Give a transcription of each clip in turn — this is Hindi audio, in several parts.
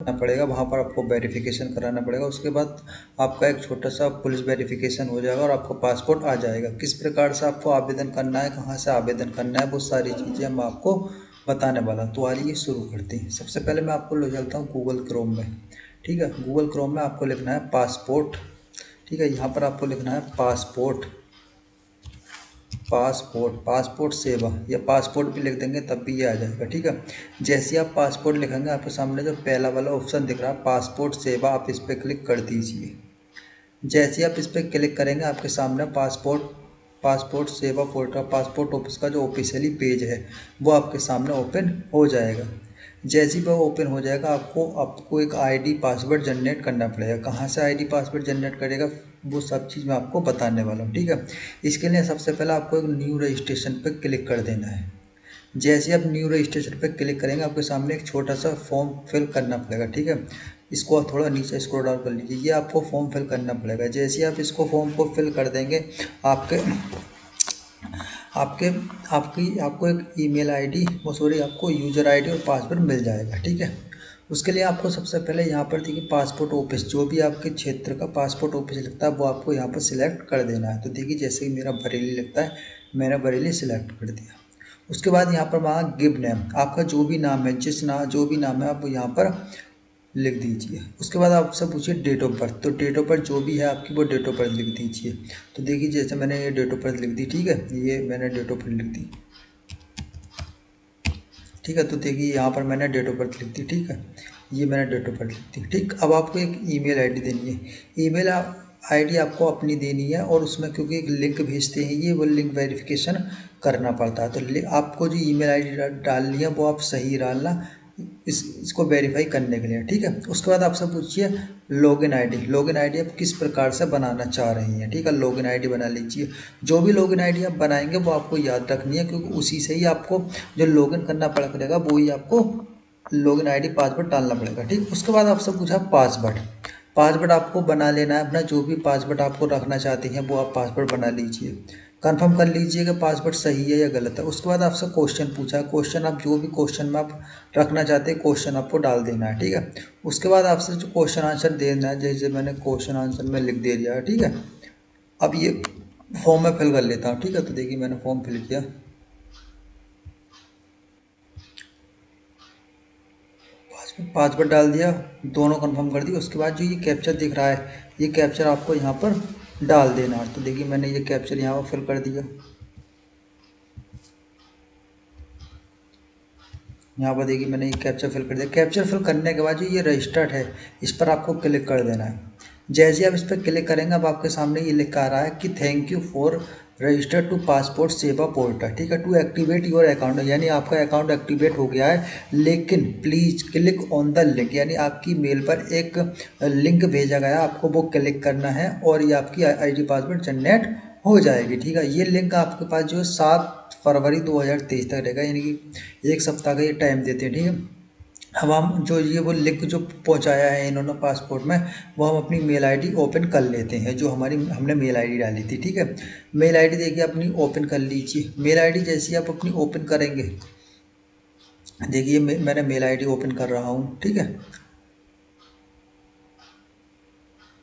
करना पड़ेगा, वहाँ पर आपको वेरिफिकेशन कराना पड़ेगा। उसके बाद आपका एक छोटा सा पुलिस वेरिफिकेशन हो जाएगा और आपको पासपोर्ट आ जाएगा। किस प्रकार से आपको आवेदन करना है, कहाँ से आवेदन करना है, वो सारी चीज़ें मैं आपको बताने वाला हूँ। तो आइए शुरू करते हैं। सबसे पहले मैं आपको ले चलता हूँ गूगल क्रोम में। ठीक है, गूगल क्रोम में आपको लिखना है पासपोर्ट। ठीक है, यहाँ पर आपको लिखना है पासपोर्ट, पासपोर्ट, पासपोर्ट सेवा या पासपोर्ट भी लिख देंगे तब भी ये आ जाएगा। ठीक है, जैसे आप पासपोर्ट लिखेंगे आपके सामने जो पहला वाला ऑप्शन दिख रहा है पासपोर्ट सेवा, आप इस पर क्लिक कर दीजिए। जैसे ही आप इस पर क्लिक करेंगे आपके सामने passport passport Seva portal, passport office का जो ऑफिशियली पेज है वो आपके सामने ओपन हो जाएगा। जैसे ही वो ओपन हो जाएगा आपको आपको एक आईडी पासवर्ड जनरेट करना पड़ेगा। कहाँ से आईडी पासवर्ड जनरेट करेगा वो सब चीज़ मैं आपको बताने वाला हूँ। ठीक है, इसके लिए सबसे पहले आपको एक न्यू रजिस्ट्रेशन पर क्लिक कर देना है। जैसे आप न्यू रजिस्ट्रेशन पर क्लिक करेंगे आपके सामने एक छोटा सा फॉर्म फिल करना पड़ेगा। ठीक है, इसको आप थोड़ा नीचे स्क्रॉल डाउन कर लीजिए, ये आपको फॉर्म फिल करना पड़ेगा। जैसे ही आप इसको फॉर्म को फिल कर देंगे आपके आपके आपकी आपको एक ईमेल आईडी वो सॉरी आपको यूज़र आईडी और पासवर्ड मिल जाएगा। ठीक है, उसके लिए आपको सबसे पहले यहाँ पर देखिए पासपोर्ट ऑफिस, जो भी आपके क्षेत्र का पासपोर्ट ऑफिस लगता है वो आपको यहाँ पर सिलेक्ट कर देना है। तो देखिए जैसे कि मेरा बरेली लगता है, मैंने बरेली सिलेक्ट कर दिया। उसके बाद यहाँ पर वहाँ गिव नेम, आपका जो भी नाम है, जो भी नाम है आप यहाँ पर लिख दीजिए। उसके बाद आपसे पूछिए डेट ऑफ बर्थ, तो डेट ऑफ बर्थ जो भी है आपकी वो डेट ऑफ बर्थ लिख दीजिए। तो देखिए जैसे मैंने ये डेट ऑफ बर्थ लिख दी। ठीक है, ये मैंने डेट ऑफ बर्थ लिख दी। ठीक है, तो देखिए यहाँ पर मैंने डेट ऑफ बर्थ लिख दी। ठीक है, ये मैंने डेट ऑफ बर्थ लिख दी। ठीक, अब आपको एक ईमेल आईडी देनी है। ईमेल आईडी आपको अपनी देनी है और उसमें क्योंकि एक लिंक भेजते हैं ये, वो लिंक वेरिफिकेशन करना पड़ता है। तो आपको जो ईमेल आईडी डालनी है वो आप सही डालना इसको वेरीफाई करने के लिए। ठीक है, उसके बाद आपसे पूछिए लॉगिन आईडी। लॉगिन आईडी आप किस प्रकार से बनाना चाह रही हैं। ठीक है, लॉगिन आईडी बना लीजिए। जो भी लॉगिन आईडी आप बनाएंगे वो आपको याद रखनी है, क्योंकि उसी से ही आपको जो लॉगिन करना पड़ेगा वो ही आपको लॉगिन आईडी पासवर्ड डालना पड़ेगा। ठीक, उसके बाद आपसे पूछा पासवर्ड। पासवर्ड आपको बना लेना है अपना, जो भी पासवर्ड आपको रखना चाहते हैं वो आप पासवर्ड बना लीजिए। कंफर्म कर लीजिए कि पासवर्ड सही है या गलत है। उसके बाद आपसे क्वेश्चन पूछा, क्वेश्चन आप जो भी क्वेश्चन में आप रखना चाहते हैं क्वेश्चन आपको डाल देना है। ठीक है, उसके बाद आपसे जो क्वेश्चन आंसर देना है, जैसे मैंने क्वेश्चन आंसर में लिख दे दिया है। ठीक है, अब ये फॉर्म में फिल कर लेता हूँ। ठीक है, तो देखिए मैंने फॉर्म फिल किया, पासवर्ड डाल दिया, दोनों कंफर्म कर दिया। उसके बाद जो ये कैप्चर दिख रहा है ये कैप्चर आपको यहाँ पर डाल देना है। तो देखिए मैंने ये कैप्चर यहाँ पर फिल कर दिया। यहाँ पर देखिए मैंने ये कैप्चर फिल कर दिया। कैप्चर फिल करने के बाद जो ये रजिस्टर्ड है इस पर आपको क्लिक कर देना है। जैसे आप इस पर क्लिक करेंगे अब आपके सामने ये लिखा आ रहा है कि thank you for register to passport Seva portal. ठीक है, टू एक्टिवेट योर अकाउंट, यानी आपका अकाउंट एक्टिवेट हो गया है, लेकिन please click on the link, यानी आपकी मेल पर एक लिंक भेजा गया, आपको वो क्लिक करना है और ये आपकी आईडी पासवर्ड जनरेट हो जाएगी। ठीक है, ये लिंक आपके पास जो 7 फरवरी 2023 तक रहेगा, यानी कि एक सप्ताह का ये टाइम देते हैं। ठीक है, अब हम जो ये वो लिंक जो पहुंचाया है इन्होंने पासपोर्ट में वो हम अपनी मेल आईडी ओपन कर लेते हैं, जो हमने मेल आईडी डाली थी। ठीक है, मेल आईडी देखिए अपनी ओपन कर लीजिए। मेल आईडी जैसी आप अपनी ओपन करेंगे, देखिए मैंने मेल आईडी ओपन कर रहा हूँ। ठीक है,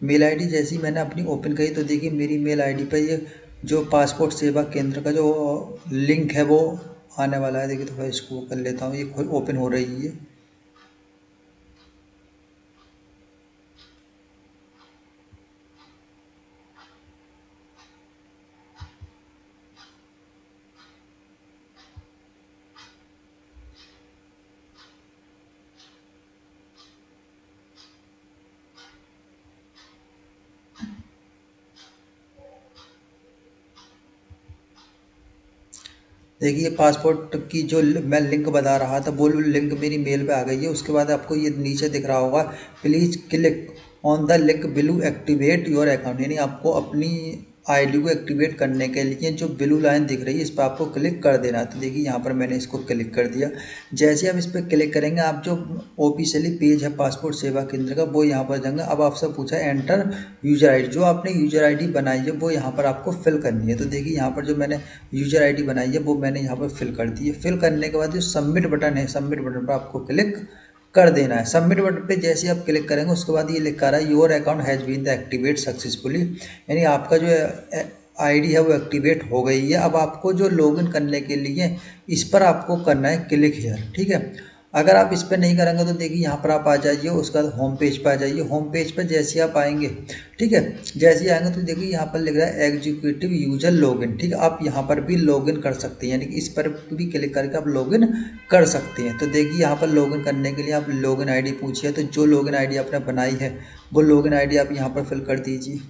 मेल आईडी जैसी मैंने अपनी ओपन करी तो देखिए मेरी मेल आईडी पर ये जो पासपोर्ट सेवा केंद्र का जो लिंक है वो आने वाला है। देखिए थोड़ा इसको कर लेता हूँ, ये खुद ओपन हो रही है। देखिए पासपोर्ट की जो मैं लिंक बता रहा था वो लिंक मेरी मेल पे आ गई है। उसके बाद आपको ये नीचे दिख रहा होगा please click on the link below activate your account, यानी आपको अपनी आईडी को एक्टिवेट करने के लिए जो ब्लू लाइन दिख रही है इस पर आपको क्लिक कर देना है। तो देखिए यहाँ पर मैंने इसको क्लिक कर दिया। जैसे आप इस पर क्लिक करेंगे आप जो ऑफिशियली पेज है पासपोर्ट सेवा केंद्र का वो यहाँ पर जाएंगे। अब आपसे पूछा एंटर यूजर आईडी, जो आपने यूजर आईडी बनाई है वो यहाँ पर आपको फिल करनी है। तो देखिए यहाँ पर जो मैंने यूजर आईडी बनाई है वो मैंने यहाँ पर फिल कर दी है। फिल करने के बाद जो सबमिट बटन है सबमिट बटन पर आपको क्लिक कर देना है। सबमिट बटन पे जैसे ही आप क्लिक करेंगे उसके बाद ये लिखा रहा है your account has been the activate successfully, यानी आपका जो आईडी है वो एक्टिवेट हो गई है। अब आपको जो लॉगिन करने के लिए इस पर आपको करना है क्लिक हियर, ठीक है। अगर आप इस पर नहीं करेंगे तो देखिए यहाँ पर आप आ जाइए, उसका होम पेज पर आ जाइए। होम पेज पर जैसे ही आप आएंगे, ठीक है, जैसे ही आएंगे तो देखिए यहाँ पर लिख रहा है एग्जीक्यूटिव यूजर लॉगिन, ठीक है। आप यहाँ पर भी लॉगिन कर सकते हैं, यानी कि इस पर भी क्लिक करके आप लॉगिन कर सकते हैं। तो देखिए यहाँ पर लॉगिन करने के लिए आप लॉगिन आईडी पूछिए, तो जो लॉगिन आईडी आपने बनाई है वो लॉगिन आईडी आप यहाँ पर फिल कर दीजिए,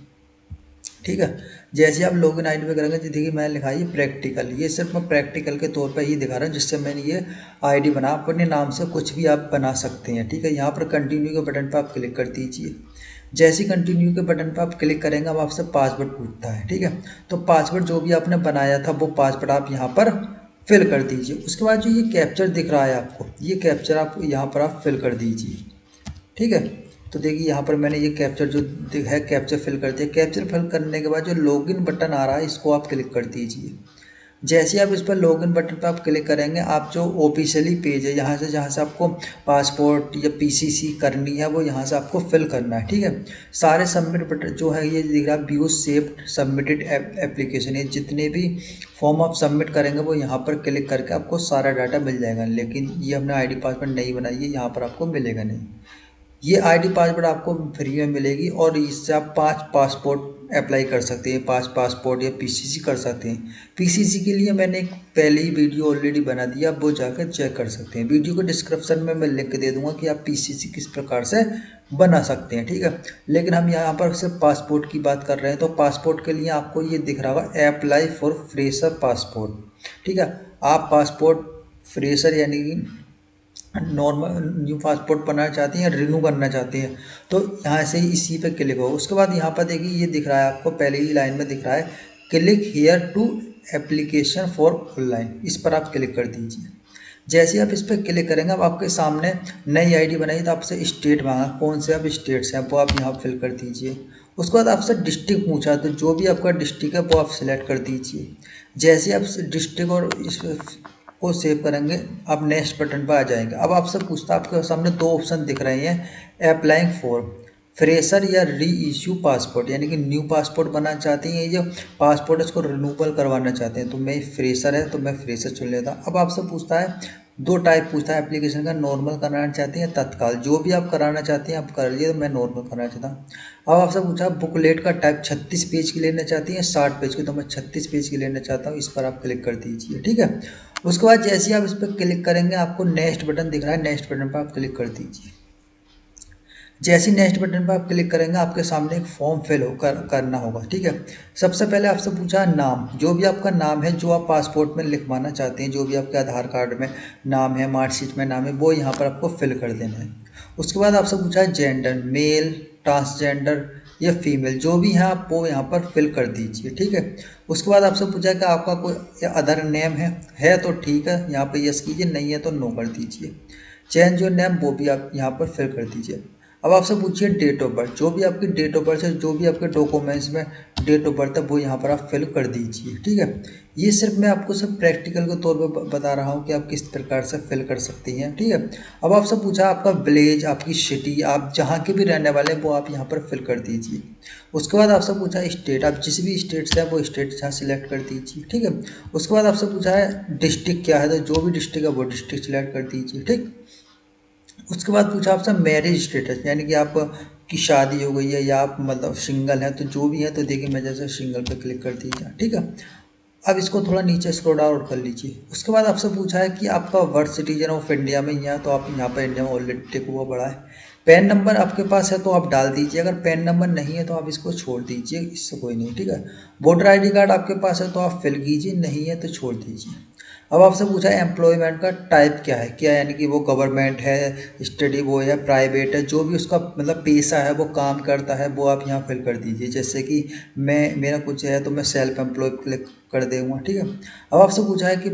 ठीक है। जैसे आप लॉगिन आईडी पे करेंगे तो देखिए मैंने लिखा है ये प्रैक्टिकल, ये सिर्फ मैं प्रैक्टिकल के तौर पर ही दिखा रहा हूँ जिससे मैंने ये आईडी बना। अपने नाम से कुछ भी आप बना सकते हैं, ठीक है। यहाँ पर कंटिन्यू के बटन पर आप क्लिक कर दीजिए। जैसे ही कंटिन्यू के बटन पर आप क्लिक करेंगे अब आपसे पासवर्ड पूछता है, ठीक है। तो पासवर्ड जो भी आपने बनाया था वो पासवर्ड आप यहाँ पर फिल कर दीजिए। उसके बाद जो ये कैप्चर दिख रहा है आपको, ये कैप्चर आप यहाँ पर आप फिल कर दीजिए, ठीक है। तो देखिए यहाँ पर मैंने ये कैप्चर जो है कैप्चर फिल कर दिया। कैप्चर फिल करने के बाद जो लॉगिन बटन आ रहा है इसको आप क्लिक कर दीजिए। जैसे ही आप इस पर लॉगिन बटन पर आप क्लिक करेंगे, आप जो ऑफिशियली पेज है यहाँ से जहाँ से आपको पासपोर्ट या पीसीसी करनी है वो यहाँ से आपको फिल करना है, ठीक है। सारे सबमिट बटन जो है ये दिख रहा है व्यू सेव्ड सबमिटेड एप्लीकेशन, ये जितने भी फॉर्म आप सबमिट करेंगे वो यहाँ पर क्लिक करके आपको सारा डाटा मिल जाएगा। लेकिन ये हमने आईडी पासवर्ड नहीं बनाई है, यहाँ पर आपको मिलेगा नहीं। ये आईडी पासवर्ड आपको फ्री में मिलेगी और इससे आप 5 पासपोर्ट अप्लाई कर सकते हैं, 5 पासपोर्ट या पीसीसी कर सकते हैं। पीसीसी के लिए मैंने एक पहले ही वीडियो ऑलरेडी बना दिया, आप वो जाकर चेक कर सकते हैं। वीडियो को डिस्क्रिप्शन में मैं लिंक दे दूंगा कि आप पीसीसी किस प्रकार से बना सकते हैं, ठीक है। लेकिन हम यहाँ पर सिर्फ पासपोर्ट की बात कर रहे हैं, तो पासपोर्ट के लिए आपको ये दिख रहा होगा अप्लाई फॉर फ्रेशर पासपोर्ट, ठीक है। आप पासपोर्ट फ्रेशर यानी कि नॉर्मल न्यू पासपोर्ट बनाना चाहते हैं या रिन्यू करना चाहते हैं तो यहाँ से ही इसी पे क्लिक हो। उसके बाद यहाँ पर देखिए ये दिख रहा है आपको पहले ही लाइन में दिख रहा है click here to application for online, इस पर आप क्लिक कर दीजिए। जैसे ही आप इस पर क्लिक करेंगे अब आपके सामने नई आईडी बनाई तो आपसे स्टेट मांगा, कौन से आप स्टेट से हैं वो आप यहाँ फिल कर दीजिए। उसके बाद आपसे डिस्ट्रिक्ट पूछा तो जो भी आपका डिस्ट्रिक्ट है वो आप सिलेक्ट कर दीजिए। जैसे आप डिस्ट्रिक्ट और इस को सेव करेंगे आप नेक्स्ट बटन पर आ जाएंगे। अब आपसे पूछता है, आपके सामने 2 ऑप्शन दिख रहे हैं अप्लाइंग फॉर फ्रेशर या री इश्यू पासपोर्ट, यानी कि न्यू पासपोर्ट बनाना चाहते हैं, ये जो पासपोर्ट है इसको रिन्यूअल करवाना चाहते हैं। तो मैं फ्रेशर है तो मैं फ्रेशर चुन लेता हूँ। अब आपसे पूछता है 2 टाइप पूछता है एप्लीकेशन का, नॉर्मल कराना चाहते हैं तत्काल, जो भी आप कराना चाहते हैं आप कर लीजिए। तो मैं नॉर्मल कराना चाहता हूँ। अब आपसे पूछा बुकलेट का टाइप 36 पेज की लेना चाहती हैं 60 पेज की, तो मैं 36 पेज की लेना चाहता हूँ, इस पर आप क्लिक कर दीजिए, ठीक है। उसके बाद जैसे ही आप इस पर क्लिक करेंगे आपको नेक्स्ट बटन दिख रहा है, नेक्स्ट बटन पर आप क्लिक कर दीजिए। जैसे ही नेक्स्ट बटन पर आप क्लिक करेंगे आपके सामने एक फॉर्म फिल करना होगा, ठीक है। सबसे पहले आपसे पूछा नाम, जो भी आपका नाम है जो आप पासपोर्ट में लिखवाना चाहते हैं, जो भी आपके आधार कार्ड में नाम है, मार्कशीट में नाम है, वो यहाँ पर आपको फिल कर देना है। उसके बाद आपसे पूछा है जेंडर, मेल, ट्रांसजेंडर या फीमेल, जो भी है आप वो यहाँ पर फिल कर दीजिए, ठीक है। उसके बाद आपसे पूछा कि आपका कोई अदर नेम है तो ठीक है, यहाँ पर यस कीजिए, नहीं है तो नो कर दीजिए। चेंज योर नेम वो भी आप यहाँ पर फिल कर दीजिए। अब आपसे पूछिए डेट ऑफ बर्थ, जो भी आपकी डेट ऑफ बर्थ है, जो भी आपके डॉक्यूमेंट्स में डेट ऑफ बर्थ है वो यहाँ पर आप फिल कर दीजिए, ठीक है। ये सिर्फ मैं आपको सब प्रैक्टिकल के तौर पर बता रहा हूँ कि आप किस प्रकार से फिल कर सकती हैं, ठीक है। अब आपसे पूछा आपका विलेज, आपकी सिटी, आप जहाँ के भी रहने वाले हैं वो आप यहाँ पर फिल कर दीजिए। उसके बाद आपसे पूछा स्टेट, आप जिस भी स्टेट से है वो स्टेट यहाँ सिलेक्ट कर दीजिए, ठीक है। उसके बाद आपसे पूछा है डिस्ट्रिक्ट क्या है, तो जो भी डिस्ट्रिक्ट है वो डिस्ट्रिक्ट सिलेक्ट कर दीजिए, ठीक। उसके बाद पूछा आपसे मैरिज स्टेटस, यानी कि आप की शादी हो गई है या आप मतलब सिंगल हैं, तो जो भी है तो देखिए मैं जैसे सिंगल पे क्लिक कर दीजिए, ठीक है। अब इसको थोड़ा नीचे स्क्रॉल डाउन कर लीजिए। उसके बाद आपसे पूछा है कि आपका बर्थ सिटीजन ऑफ इंडिया में ही है, तो आप यहाँ पर इंडिया में ऑलरेडी टिक हुआ पड़ा है। पैन नंबर आपके पास है तो आप डाल दीजिए, अगर पैन नंबर नहीं है तो आप इसको छोड़ दीजिए, इससे कोई नहीं, ठीक है। वोटर आईडी कार्ड आपके पास है तो आप फिल कीजिए, नहीं है तो छोड़ दीजिए। अब आपसे पूछा है एम्प्लॉयमेंट का टाइप क्या है, क्या यानी कि वो गवर्नमेंट है, स्टडी वो है, प्राइवेट है, जो भी उसका मतलब पेशा है वो काम करता है वो आप यहाँ फिल कर दीजिए। जैसे कि मेरा कुछ है तो मैं सेल्फ एम्प्लॉय क्लिक कर दूँगा, ठीक है। अब आपसे पूछा है कि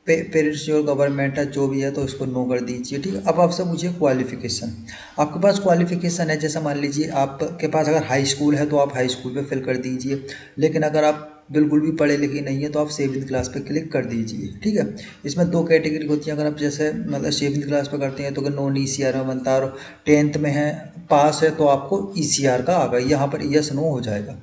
पेरेंट्स योर गवर्नमेंट है, जो भी है तो इसको नो कर दीजिए, ठीक है। अब आपसे पूछिए क्वालिफिकेशन, आपके पास क्वालिफिकेशन है, जैसे मान लीजिए आपके पास अगर हाई स्कूल है तो आप हाई स्कूल पे फिल कर दीजिए। लेकिन अगर आप बिल्कुल भी पढ़े लिखे नहीं है तो आप 7th क्लास पे क्लिक कर दीजिए, ठीक है। इसमें 2 कैटेगरी होती है, अगर आप जैसे मतलब 7th क्लास पे करते हैं तो नॉन ECR में बनता है, और 10th में है पास है तो आपको ECR का आ गया, यहाँ पर यस नो हो जाएगा,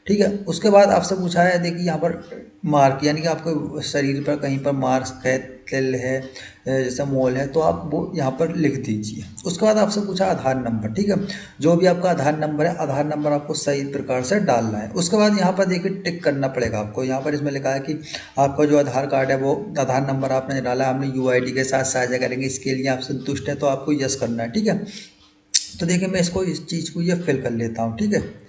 ठीक है। उसके बाद आपसे पूछा है, देखिए यहाँ पर मार्क, यानी कि आपके शरीर पर कहीं पर मार्क्स है, तिल है, जैसे मोल है, तो आप वो यहाँ पर लिख दीजिए। उसके बाद आपसे पूछा आधार नंबर, ठीक है। जो भी आपका आधार नंबर है, आधार नंबर आपको सही प्रकार से डालना है। उसके बाद यहाँ पर देखिए टिक करना पड़ेगा आपको। यहाँ पर इसमें लिखा है कि आपका जो आधार कार्ड है, वो आधार नंबर आपने डाला, आपने UID के साथ साझा करेंगे, इसके लिए आप संतुष्ट हैं तो आपको यस करना है, ठीक है। तो देखिए मैं इसको इस चीज़ को ये फिल कर लेता हूँ, ठीक है।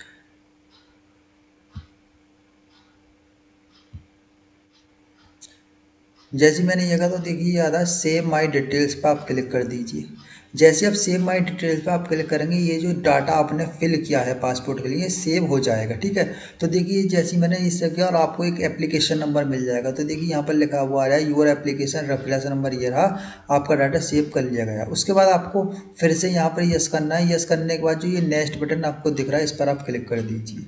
जैसे मैंने ये कहा तो देखिए ये आता है सेव माई डिटेल्स पे आप क्लिक कर दीजिए। जैसे आप सेव माई डिटेल्स पे आप क्लिक करेंगे, ये जो डाटा आपने फिल किया है पासपोर्ट के लिए सेव हो जाएगा, ठीक है। तो देखिए जैसे मैंने इससे किया और आपको एक एप्लीकेशन नंबर मिल जाएगा। तो देखिए यहाँ पर लिखा हुआ आ रहा है योर एप्लीकेशन रेफरेंस नंबर, ये रहा, आपका डाटा सेव कर लिया गया। उसके बाद आपको फिर से यहाँ पर यस करना है। यस करने के बाद जो ये नेक्स्ट बटन आपको दिख रहा है, इस पर आप क्लिक कर दीजिए।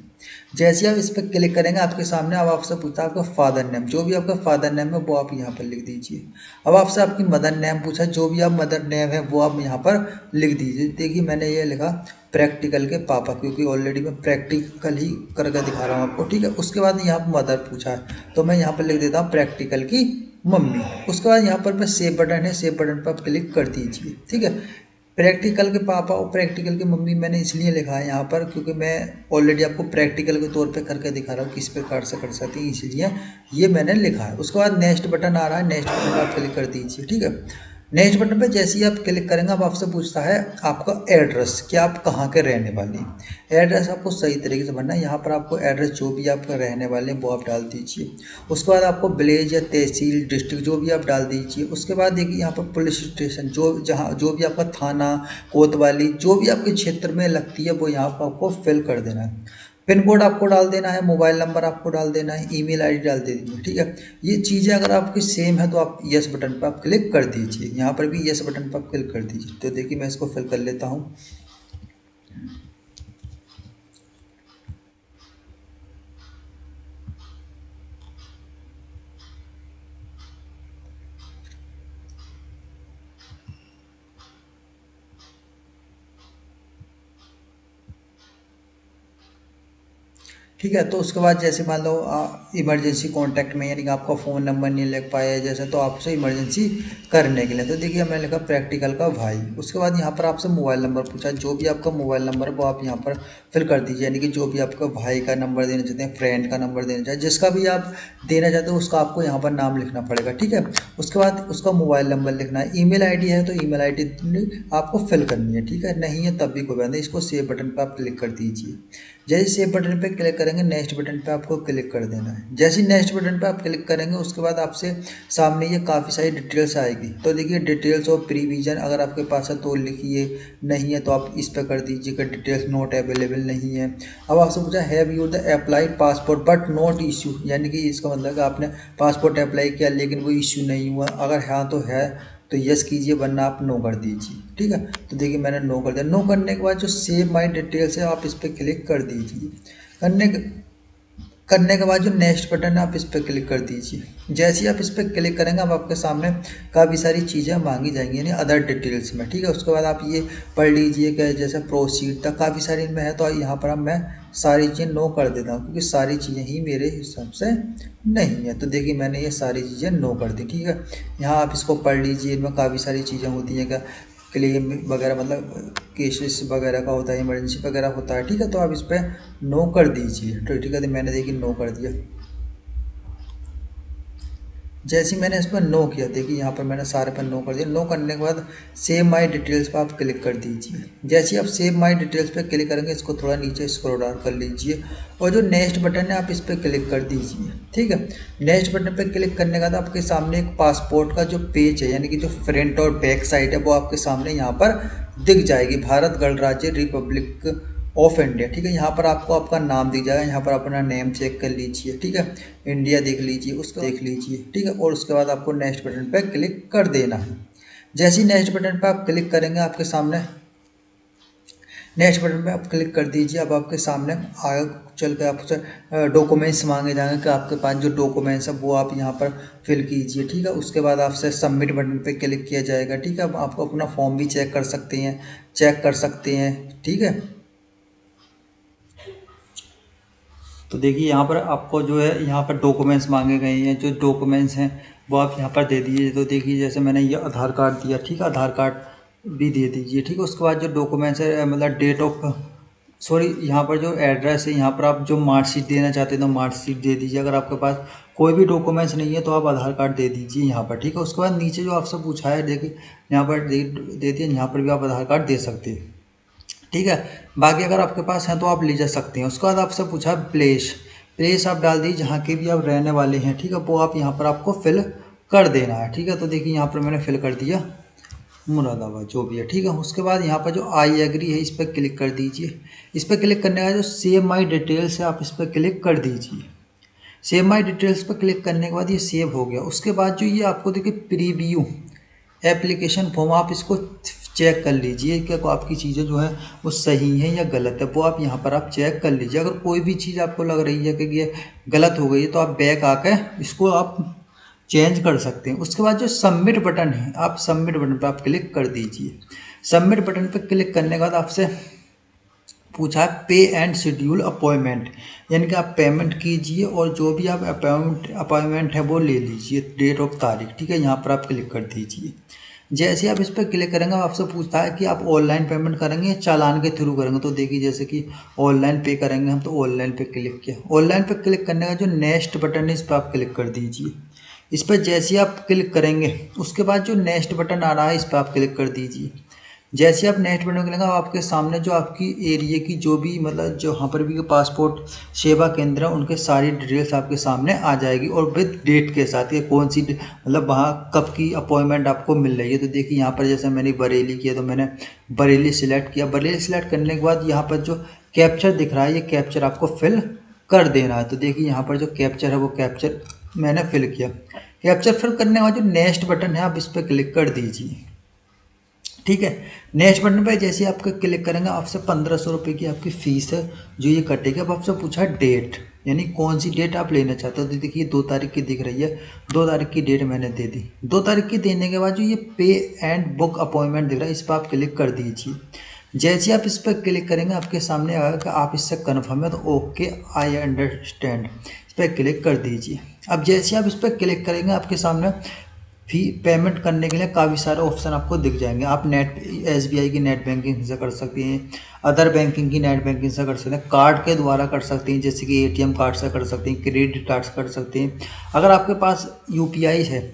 जैसे आप इस पर क्लिक करेंगे, आपके सामने अब आपसे पूछता है आपका फादर नेम, जो भी आपका फादर नेम है वो आप यहाँ पर लिख दीजिए। अब आपसे आपकी मदर नेम पूछा, जो भी आप मदर नेम है वो आप यहाँ पर लिख दीजिए। देखिए मैंने ये लिखा प्रैक्टिकल के पापा, क्योंकि ऑलरेडी मैं प्रैक्टिकल ही करके दिखा रहा हूँ आपको, ठीक है। उसके बाद यहाँ पर मदर पूछा है तो मैं यहाँ पर लिख देता हूँ प्रैक्टिकल की मम्मी। उसके बाद यहाँ पर सेव बटन है, सेव बटन पर आप क्लिक कर दीजिए, ठीक है। प्रैक्टिकल के पापा और प्रैक्टिकल की मम्मी मैंने इसलिए लिखा है यहाँ पर, क्योंकि मैं ऑलरेडी आपको प्रैक्टिकल के तौर पे करके दिखा रहा हूँ किस प्रकार से कर सकते हैं, इसलिए ये मैंने लिखा है। उसके बाद नेक्स्ट बटन आ रहा है, नेक्स्ट बटन पर आप क्लिक कर दीजिए, ठीक है। नेक्स्ट बटन पे जैसे ही आप क्लिक करेंगे, अब आपसे पूछता है आपका एड्रेस, कि आप कहाँ के रहने वाले हैं। एड्रेस आपको सही तरीके से भरना है। यहाँ पर आपको एड्रेस जो भी आप रहने वाले हैं वो आप डाल दीजिए। उसके बाद आपको विलेज या तहसील डिस्ट्रिक्ट जो भी आप डाल दीजिए। उसके बाद देखिए यहाँ पर पुलिस स्टेशन, जो भी आपका थाना, कोतवाली, जो भी आपके क्षेत्र में लगती है वो यहाँ पर आपको फिल कर देना है। पिन कोड आपको डाल देना है, मोबाइल नंबर आपको डाल देना है, ईमेल आईडी डाल देनी है, ठीक है। ये चीज़ें अगर आपकी सेम है तो आप यस बटन पर आप क्लिक कर दीजिए। यहाँ पर भी यस बटन पर आप क्लिक कर दीजिए। तो देखिए मैं इसको फिल कर लेता हूँ। ठीक है, तो उसके बाद जैसे मान लो इमरजेंसी कॉन्टैक्ट में, यानी कि आपका फ़ोन नंबर नहीं लिख पाया जैसे, तो आपसे इमरजेंसी करने के लिए, तो देखिए मैंने लिखा प्रैक्टिकल का भाई। उसके बाद यहाँ पर आपसे मोबाइल नंबर पूछा, जो भी आपका मोबाइल नंबर है वो आप यहाँ पर फिल कर दीजिए, यानी कि जो भी आपका भाई का नंबर देना चाहते हैं, फ्रेंड का नंबर देना चाहते हैं, जिसका भी आप देना चाहते हो उसका आपको यहाँ पर नाम लिखना पड़ेगा, ठीक है। उसके बाद उसका मोबाइल नंबर लिखना है। ईमेल आईडी है तो ईमेल आईडी आपको फिल करनी है, ठीक है। नहीं है तब भी कोई बात नहीं, इसको सेव बटन पर आप क्लिक कर दीजिए। जैसे सेव बटन पे क्लिक करेंगे, नेक्स्ट बटन पे आपको क्लिक कर देना है। जैसे ही नेक्स्ट बटन पे आप क्लिक करेंगे, उसके बाद आपसे सामने ये काफ़ी सारी डिटेल्स आएगी। तो देखिए डिटेल्स ऑफ प्रीविजन अगर आपके पास है तो लिखिए, नहीं है तो आप इस पर कर दीजिए कि डिटेल्स नॉट अवेलेबल नहीं है। अब आपसे पूछा have you the applied passport but not issue, यानी कि इसका मतलब कि आपने पासपोर्ट अप्लाई किया लेकिन वो इशू नहीं हुआ। अगर हाँ तो है तो यस कीजिए, वरना आप नो कर दीजिए, ठीक है। तो देखिए मैंने नो कर दिया। नो करने के बाद जो सेव माई डिटेल्स है आप इस पर क्लिक कर दीजिए। करने के करने के बाद जो नेक्स्ट बटन है आप इस पर क्लिक कर दीजिए। जैसे ही आप इस पर क्लिक करेंगे, अब आपके सामने काफ़ी सारी चीज़ें मांगी जाएंगी, यानी अदर डिटेल्स में, ठीक है। उसके बाद आप ये पढ़ लीजिए कि जैसे प्रोसीड तक काफ़ी सारी इनमें है, तो यहाँ पर अब मैं सारी चीज़ें नो कर देता हूँ, क्योंकि सारी चीज़ें ही मेरे हिसाब से नहीं है। तो देखिए मैंने ये सारी चीज़ें नो कर दी, ठीक है। यहाँ आप इसको पढ़ लीजिए, इनमें काफ़ी सारी चीज़ें होती हैं, क्या क्लेम वगैरह, मतलब केसेस वगैरह का होता है, इमरजेंसी वगैरह होता है, ठीक है। तो आप इस पर नो कर दीजिए, तो ठीक है। तो मैंने देखिए नो कर दिया। जैसे ही मैंने इस पर नो किया, देखिए यहाँ पर मैंने सारे पर नो कर दिया। नो करने के बाद सेव माई डिटेल्स पर आप क्लिक कर दीजिए। जैसे ही आप सेव माई डिटेल्स पर क्लिक करेंगे, इसको थोड़ा नीचे स्क्रॉल डाउन कर लीजिए और जो नेक्स्ट बटन है आप इस पर क्लिक कर दीजिए, ठीक है। नेक्स्ट बटन पर क्लिक करने के बाद आपके सामने एक पासपोर्ट का जो पेज है, यानी कि जो फ्रंट और बैक साइड है, वो आपके सामने यहाँ पर दिख जाएगी। भारत गणराज्य रिपब्लिक ऑफ इंडिया, ठीक है। यहाँ पर आपको आपका नाम दिख जाएगा, यहाँ पर अपना नेम चेक कर लीजिए, ठीक है। इंडिया देख लीजिए, उसको देख लीजिए, ठीक है। और उसके बाद आपको नेक्स्ट बटन पर क्लिक कर देना है। जैसे ही नेक्स्ट बटन पर आप क्लिक करेंगे, आपके सामने नेक्स्ट बटन पे आप क्लिक कर दीजिए। अब आपके सामने आगे चल के आपसे डॉक्यूमेंट्स मांगे जाएंगे कि आपके पास जो डॉक्यूमेंट्स है वो आप यहाँ पर फिल कीजिए, ठीक है। उसके बाद आपसे सबमिट बटन पे क्लिक किया जाएगा, ठीक है। अब आप अपना फॉर्म भी चेक कर सकते हैं, ठीक है। तो देखिए यहाँ पर आपको जो है यहाँ पर डॉक्यूमेंट्स मांगे गए हैं, जो डॉक्यूमेंट्स हैं वो आप यहाँ पर दे दीजिए। तो देखिए जैसे मैंने ये आधार कार्ड दिया, ठीक है, आधार कार्ड भी दे दीजिए, ठीक है। उसके बाद जो डॉक्यूमेंट्स है मतलब डेट ऑफ सॉरी यहाँ पर जो एड्रेस है यहाँ पर आप जो मार्कशीट देना चाहते हैं तो मार्कशीट दे दीजिए। अगर आपके पास कोई भी डॉक्यूमेंट्स नहीं है तो आप आधार कार्ड दे दीजिए यहाँ पर, ठीक है। उसके बाद नीचे जो आपसे पूछा है देखिए यहाँ पर दे दिए, यहाँ पर भी आप आधार कार्ड दे सकते हैं, ठीक है। बाकी अगर आपके पास है तो आप ले जा सकते हैं। उसके बाद आपसे पूछा प्लेस आप डाल दीजिए जहाँ के भी आप रहने वाले हैं, ठीक है। वो आप यहाँ पर आपको फिल कर देना है, ठीक है। तो देखिए यहाँ पर मैंने फिल कर दिया मुरादाबाद जो भी है, ठीक है। उसके बाद यहाँ पर जो आई एग्री है इस पर क्लिक कर दीजिए। इस पर क्लिक करने का जो सेव माई डिटेल्स है आप इस पर क्लिक कर दीजिए। सेव माई डिटेल्स पर क्लिक करने के बाद ये सेव हो गया। उसके बाद जो ये आपको देखिए प्रीव्यू एप्लीकेशन फॉर्म, आप इसको चेक कर लीजिए कि आपकी चीज़ें जो है वो सही है या गलत है, वो आप यहाँ पर आप चेक कर लीजिए। अगर कोई भी चीज़ आपको लग रही है कि ये गलत हो गई है तो आप बैक आकर इसको आप चेंज कर सकते हैं। उसके बाद जो सबमिट बटन है आप सबमिट बटन पर आप क्लिक कर दीजिए। सबमिट बटन पर क्लिक करने के बाद आपसे पूछा है पे एंड शेड्यूल अपॉइंटमेंट, यानी कि आप पेमेंट कीजिए और जो भी आप अपॉइंटमेंट है वो ले लीजिए, डेट ऑफ तारीख, ठीक है। यहाँ पर आप क्लिक कर दीजिए। जैसे आप इस पर क्लिक करेंगे आपसे पूछता है कि आप ऑनलाइन पेमेंट करेंगे या चालान के थ्रू करेंगे। तो देखिए जैसे कि ऑनलाइन पे करेंगे हम तो ऑनलाइन पे क्लिक किया। ऑनलाइन पे क्लिक करने का जो नेक्स्ट बटन है इस पर आप क्लिक कर दीजिए। इस पर जैसे ही आप क्लिक करेंगे उसके बाद जो नेक्स्ट बटन आ रहा है इस पर आप क्लिक कर दीजिए। जैसे आप नेक्स्ट बटन करेंगे आपके सामने जो आपकी एरिया की जो भी मतलब जो यहाँ पर भी पासपोर्ट सेवा केंद्र है उनके सारी डिटेल्स आपके सामने आ जाएगी और विद डेट के साथ ये कौन सी मतलब वहाँ कब की अपॉइंटमेंट आपको मिल रही है। तो देखिए यहाँ पर जैसे मैंने बरेली किया तो मैंने बरेली सिलेक्ट किया। बरेली सिलेक्ट करने के बाद यहाँ पर जो कैप्चर दिख रहा है ये कैप्चर आपको फिल कर देना है। तो देखिए यहाँ पर जो कैप्चर है वो कैप्चर मैंने फिल किया। कैप्चर फिल करने के बाद जो नेक्स्ट बटन है आप इस पर क्लिक कर दीजिए, ठीक है। नेक्स्ट बटन पे जैसे आप क्लिक करेंगे आपसे 1500 रुपये की आपकी फ़ीस है जो ये कटेगी। अब आपसे पूछा डेट, यानी कौन सी डेट आप लेना चाहते हो। तो देखिए 2 तारीख की दिख रही है, 2 तारीख की डेट मैंने दे दी। 2 तारीख की देने के बाद जो ये पे एंड बुक अपॉइंटमेंट दिख रहा है इस पर आप क्लिक कर दीजिए। जैसे आप इस पर क्लिक करेंगे आपके सामने आएगा कि आप इससे कन्फर्म है तो ओके आई अंडरस्टैंड इस पर क्लिक कर दीजिए। अब जैसे आप इस पर क्लिक करेंगे आपके सामने फी पेमेंट करने के लिए काफ़ी सारे ऑप्शन आपको दिख जाएंगे। आप नेट SBI की नेट बैंकिंग से कर सकते हैं, अदर बैंकिंग की नेट बैंकिंग से कर सकते हैं, कार्ड के द्वारा कर सकते हैं जैसे कि ATM कार्ड से कर सकते हैं, क्रेडिट कार्ड से कर सकते हैं। अगर आपके पास UPI है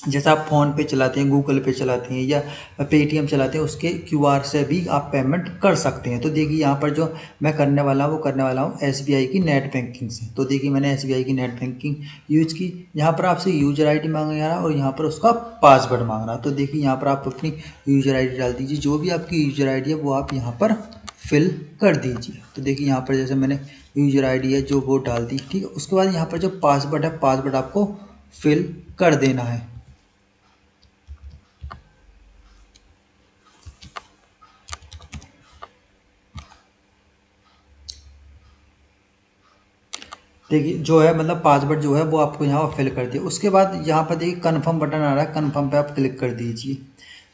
जैसे आप फ़ोन पे चलाते हैं, गूगल पे चलाते हैं या पेटीएम चलाते हैं उसके QR से भी आप पेमेंट कर सकते हैं। तो देखिए यहाँ पर जो मैं करने वाला हूँ वो करने वाला हूँ SBI की नेट बैंकिंग से। तो देखिए मैंने SBI की नेट बैंकिंग यूज की। यहाँ पर आपसे यूजर ID मांगा जा रहा है और यहाँ पर उसका पासवर्ड मांग रहा है। तो देखिए यहाँ पर आप अपनी यूजर ID डाल दीजिए, जो भी आपकी यूजर ID है वो आप यहाँ पर फिल कर दीजिए। तो देखिए यहाँ पर जैसे मैंने यूजर ID है जो वो डाल दी, ठीक है। उसके बाद यहाँ पर जो पासवर्ड है पासवर्ड आपको फिल कर देना है। देखिए जो है मतलब पासवर्ड जो है वो आपको यहाँ पर फिल कर दिया। उसके बाद यहाँ पर देखिए कन्फर्म बटन आ रहा है, कन्फर्म पे आप क्लिक कर दीजिए।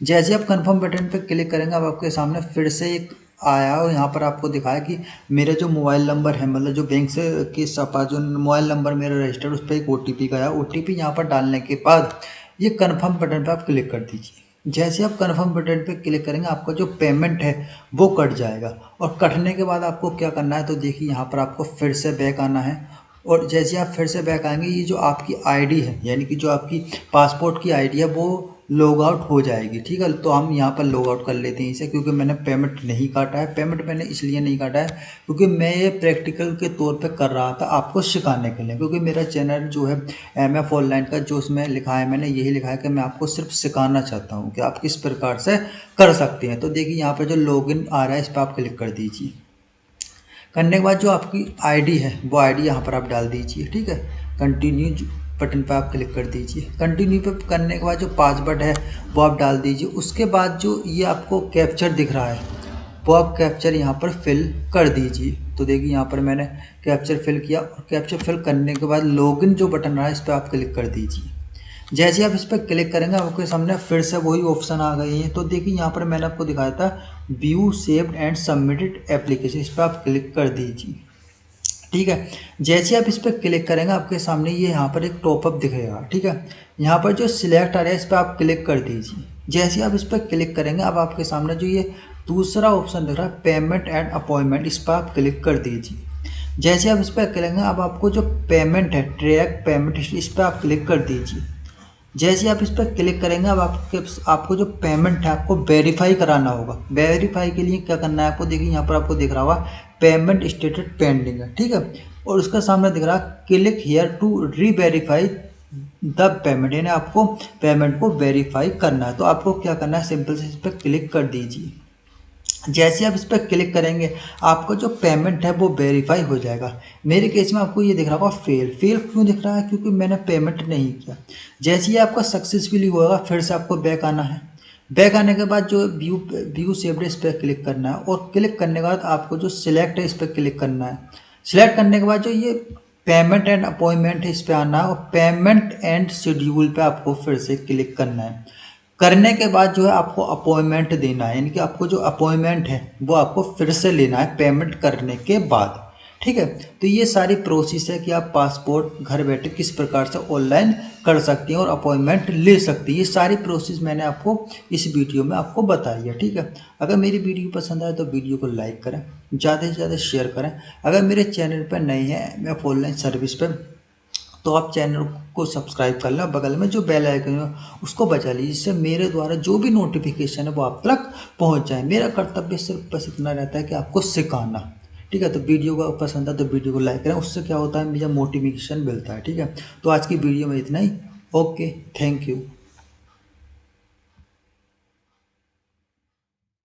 जैसे आप कन्फर्म बटन पे क्लिक करेंगे अब आपके सामने फिर से एक आया और यहाँ पर आपको दिखाया कि मेरा जो मोबाइल नंबर है मतलब जो बैंक से के सपा जो मोबाइल नंबर मेरा रजिस्टर्ड उस पर एक OTP गया। OTP यहाँ पर डालने के बाद ये कन्फर्म बटन पर आप क्लिक कर दीजिए। जैसे आप कन्फर्म बटन पे क्लिक करेंगे आपका जो पेमेंट है वो कट जाएगा और कटने के बाद आपको क्या करना है तो देखिए यहाँ पर आपको फिर से बैक आना है और जैसे आप फिर से बैक आएंगे ये जो आपकी ID है यानी कि जो आपकी पासपोर्ट की ID है वो लॉग आउट हो जाएगी, ठीक है। तो हम यहाँ पर लॉग आउट कर लेते हैं इसे, क्योंकि मैंने पेमेंट नहीं काटा है। पेमेंट मैंने इसलिए नहीं काटा है क्योंकि मैं ये प्रैक्टिकल के तौर पे कर रहा था आपको सिखाने के लिए, क्योंकि मेरा चैनल जो है MF ऑनलाइन का जो उसमें लिखा है मैंने यही लिखा है कि मैं आपको सिर्फ सिखाना चाहता हूँ कि आप किस प्रकार से कर सकते हैं। तो देखिए यहाँ पर जो लॉगिन आ रहा है इस पर आप क्लिक कर दीजिए। करने के बाद जो आपकी ID है वो ID यहाँ पर आप डाल दीजिए, ठीक है। कंटिन्यू बटन पर आप क्लिक कर दीजिए। कंटिन्यू पे करने के बाद जो पासवर्ड है वो आप डाल दीजिए। उसके बाद जो ये आपको कैप्चर दिख रहा है वो आप कैप्चर यहाँ पर फिल कर दीजिए। तो देखिए यहाँ पर मैंने कैप्चर फिल किया और कैप्चर फिल करने के बाद लॉगिन जो बटन रहा है इस पर आप क्लिक कर दीजिए। जैसे आप इस पर क्लिक करेंगे आपके सामने फिर से वही ऑप्शन आ गई है। तो देखिए यहाँ पर मैंने आपको दिखाया था view saved and submitted application, इस पर आप क्लिक कर दीजिए। ठीक है, जैसे आप इस पर क्लिक करेंगे आपके सामने ये यहाँ पर एक टॉपअप दिखेगा। ठीक है, यहाँ पर जो सिलेक्ट आ रहा है इस पर आप क्लिक कर दीजिए। जैसे आप इस पर क्लिक करेंगे अब आपके सामने जो ये दूसरा ऑप्शन दिख रहा है पेमेंट एंड अपॉइंटमेंट, इस पर आप क्लिक कर दीजिए। जैसे आप इस पर करेंगे अब आपको जो पेमेंट है ट्रैक पेमेंट हिस्ट्री, इस पर आप क्लिक कर दीजिए। जैसे आप इस पर क्लिक करेंगे अब आपको जो पेमेंट है आपको वेरीफाई कराना होगा। वेरीफाई के लिए क्या करना है आपको, देखिए यहाँ पर आपको दिख रहा होगा पेमेंट स्टेटस पेंडिंग है। ठीक है, और उसका सामने दिख रहा है click here to reverify the payment, यानी आपको पेमेंट को वेरीफाई करना है। तो आपको क्या करना है, सिंपल से इस पर क्लिक कर दीजिए। जैसे आप इस पर क्लिक करेंगे आपका जो पेमेंट है वो वेरीफाई हो जाएगा। मेरे केस में आपको ये दिख रहा होगा फेल क्यों दिख रहा है, क्योंकि मैंने पेमेंट नहीं किया। जैसे ही आपका सक्सेसफुली होगा फिर से आपको बैक आना है। बैक आने के बाद जो व्यू सेव्ड इस पर क्लिक करना है और क्लिक करने के बाद आपको जो सिलेक्ट है इस पर क्लिक करना है। सिलेक्ट करने के बाद जो ये पेमेंट एंड अपॉइंटमेंट है इस पर आना है और पेमेंट एंड शेड्यूल पे आपको फिर से क्लिक करना है। करने के बाद जो है आपको अपॉइंटमेंट देना है, यानी कि आपको जो अपॉइंटमेंट है वो आपको फिर से लेना है पेमेंट करने के बाद। ठीक है, तो ये सारी प्रोसेस है कि आप पासपोर्ट घर बैठे किस प्रकार से ऑनलाइन कर सकती हैं और अपॉइंटमेंट ले सकती हैं। ये सारी प्रोसेस मैंने आपको इस वीडियो में आपको बताई है। ठीक है, अगर मेरी वीडियो पसंद आए तो वीडियो को लाइक करें, ज़्यादा से ज़्यादा शेयर करें। अगर मेरे चैनल पर नए हैं मैं ऑनलाइन सर्विस पर, तो आप चैनल को सब्सक्राइब कर लें, बगल में जो बेल आइकन है उसको बजा लीजिए, जिससे मेरे द्वारा जो भी नोटिफिकेशन है वो आप तक पहुंच जाए। मेरा कर्तव्य सिर्फ बस इतना रहता है कि आपको सिखाना। ठीक है, तो वीडियो को पसंद है तो वीडियो को लाइक करें, उससे क्या होता है मुझे मोटिवेशन मिलता है। ठीक है, तो आज की वीडियो में इतना ही। Okay, thank you.